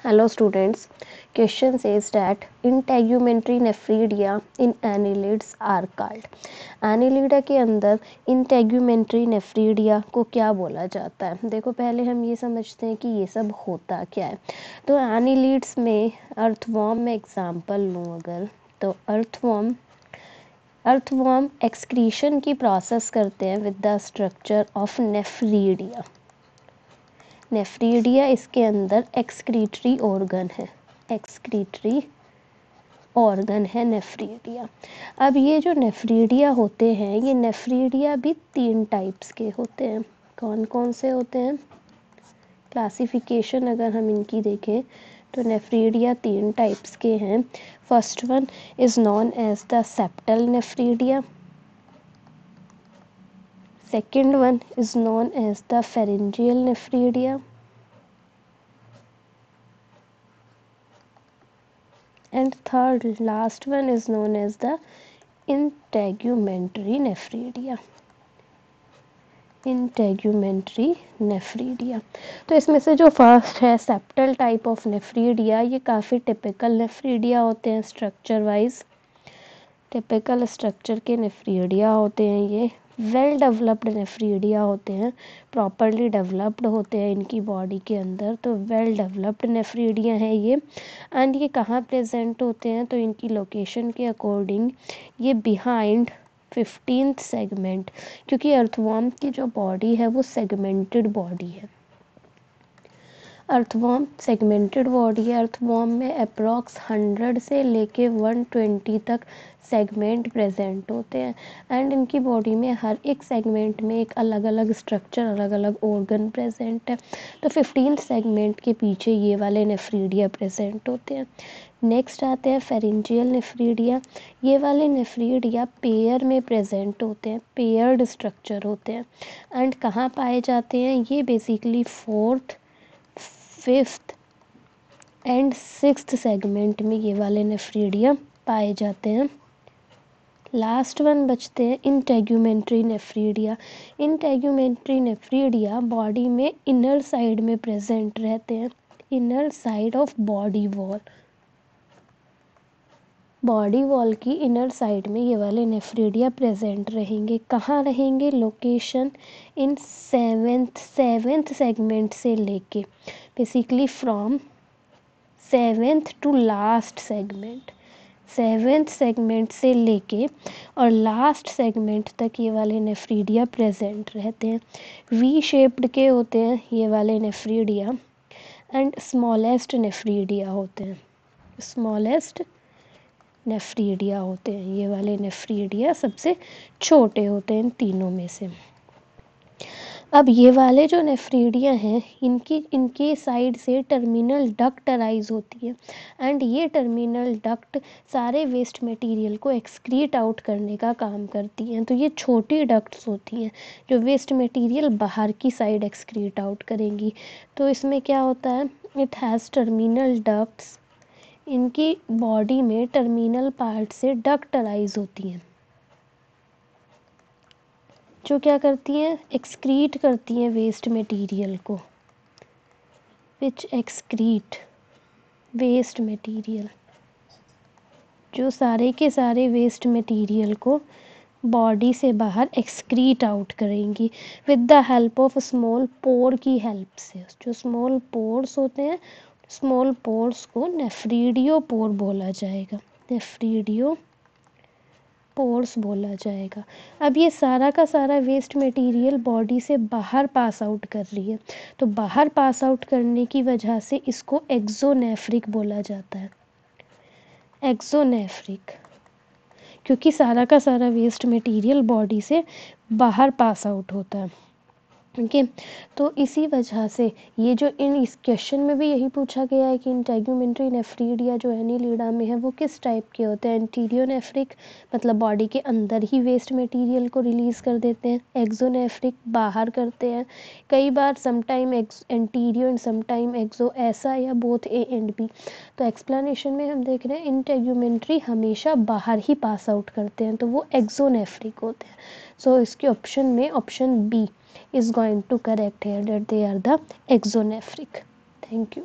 Hello students, question says that integumentary nephridia in annelids are called. Annelida के अंदर integumentary nephridia को क्या बोला जाता है? देखो पहले हम ये समझते हैं कि ये सब होता क्या है। तो annelids में अर्थवॉर्म में एग्जाम्पल लूँ अगर, तो अर्थवॉर्म एक्सक्रीशन की प्रोसेस करते हैं with the structure of nephridia. Nephridia इसके अंदर एक्सक्रीटरी ऑर्गन है, एक्सक्रीटरी ऑर्गन है नेफ्रीडिया। अब ये जो नेफ्रीडिया होते हैं, ये नेफ्रीडिया भी 3 टाइप्स के होते हैं। कौन कौन से होते हैं? क्लासिफिकेशन अगर हम इनकी देखें तो नेफ्रीडिया 3 टाइप्स के हैं। First one is known as the septal nephridia, second one is known as the pharyngeal nephridia, and third last one is known as the integumentary nephridia। integumentary nephridia, तो इसमें से जो फर्स्ट है septal type of nephridia, ये काफ़ी typical nephridia होते हैं structure wise. Typical structure के नेफ्रीडिया होते हैं, ये वेल डेवलप्ड नेफ्रीडिया होते हैं, प्रॉपरली डेवलप्ड होते हैं इनकी बॉडी के अंदर, तो वेल डेवलप्ड नेफ्रीडिया है ये। एंड ये कहाँ प्रेजेंट होते हैं? तो इनकी लोकेशन के अकॉर्डिंग ये बिहाइंड 15th सेगमेंट, क्योंकि अर्थवॉर्म की जो बॉडी है वो सेगमेंटेड बॉडी है। अर्थवॉर्म सेगमेंटेड बॉडी है। अर्थवॉर्म में अप्रॉक्स 100 से लेके 120 तक सेगमेंट प्रेजेंट होते हैं एंड इनकी बॉडी में हर एक सेगमेंट में एक अलग अलग स्ट्रक्चर, अलग अलग ऑर्गन प्रेजेंट है। तो 15 सेगमेंट के पीछे ये वाले नेफ्रीडिया प्रेजेंट होते हैं। नेक्स्ट आते हैं फेरेंजियल नेफ्रीडिया। ये वाले नेफ्रीडिया पेयर में प्रेजेंट होते हैं, पेयर्ड स्ट्रक्चर होते हैं एंड कहाँ पाए जाते हैं? ये basically 4th, 5th and 6th segment में ये वाले नेफ्रीडिया पाए जाते हैं। लास्ट वन बचते हैं integumentary nephridia. Integumentary nephridia body में इनर साइड में प्रेजेंट रहते हैं, inner side of body wall. Body wall की इनर साइड में ये वाले नेफ्रीडिया प्रेजेंट रहेंगे। कहाँ रहेंगे? लोकेशन इन 7th सेगमेंट से लेके basically from 7th to last segment, 7th segment से लेके और लास्ट सेगमेंट तक ये वाले नेफ्रीडिया प्रेजेंट रहते हैं। वी शेप्ड के होते हैं ये वाले नेफ्रीडिया एंड स्मॉलेस्ट नेफ्रीडिया होते हैं, स्मॉलेस्ट नेफ्रीडिया होते हैं। ये वाले नेफ्रीडिया सबसे छोटे होते हैं इन तीनों में से। अब ये वाले जो नेफ्रीडिया हैं, इनके साइड से टर्मिनल डक्ट अराइज होती है एंड ये टर्मिनल डक्ट सारे वेस्ट मटेरियल को एक्सक्रीट आउट करने का काम करती हैं। तो ये छोटी डक्ट्स होती हैं जो वेस्ट मटेरियल बाहर की साइड एक्सक्रीट आउट करेंगी। तो इसमें क्या होता है? It has terminal ducts. इनकी बॉडी में टर्मिनल पार्ट से डक्ट अराइज होती हैं जो क्या करती हैं? एक्सक्रीट करती हैं वेस्ट मटेरियल को, विच एक्सक्रीट वेस्ट मटेरियल, जो सारे के सारे वेस्ट मटेरियल को बॉडी से बाहर एक्सक्रीट आउट करेंगी with the help of small pore की हेल्प से। जो स्मॉल पोर्स होते हैं, स्मॉल पोर्स को नेफ्रीडियो पोर बोला जाएगा, नेफ्रीडियो पोर्स बोला जाएगा। अब ये सारा का सारा वेस्ट मटेरियल बॉडी से बाहर पास आउट कर रही है, तो बाहर पास आउट करने की वजह से इसको एक्सोनेफ्रिक बोला जाता है, एक्सोनेफ्रिक, क्योंकि सारा का सारा वेस्ट मटेरियल बॉडी से बाहर पास आउट होता है। ओके तो इसी वजह से ये जो इस क्वेश्चन में भी यही पूछा गया है कि इंटेगुमेंट्री नेफ्रीडिया जो एनीलिडा में है वो किस टाइप के होते हैं? एंटीरियोनेफ्रिक मतलब बॉडी के अंदर ही वेस्ट मटेरियल को रिलीज़ कर देते हैं, एक्सोनेफ्रिक बाहर करते हैं। कई बार समटाइम एंटीरियो एंड समटाइम एक्सो, ऐसा या बोथ ए एंड बी। तो एक्सप्लेनेशन में हम देख रहे हैं इंटेगुमेंट्री हमेशा बाहर ही पास आउट करते हैं, तो वो एक्सोनेफ्रिक होते हैं। सो इसके ऑप्शन में option B is going to correct here, that they are the exonephric. Thank you.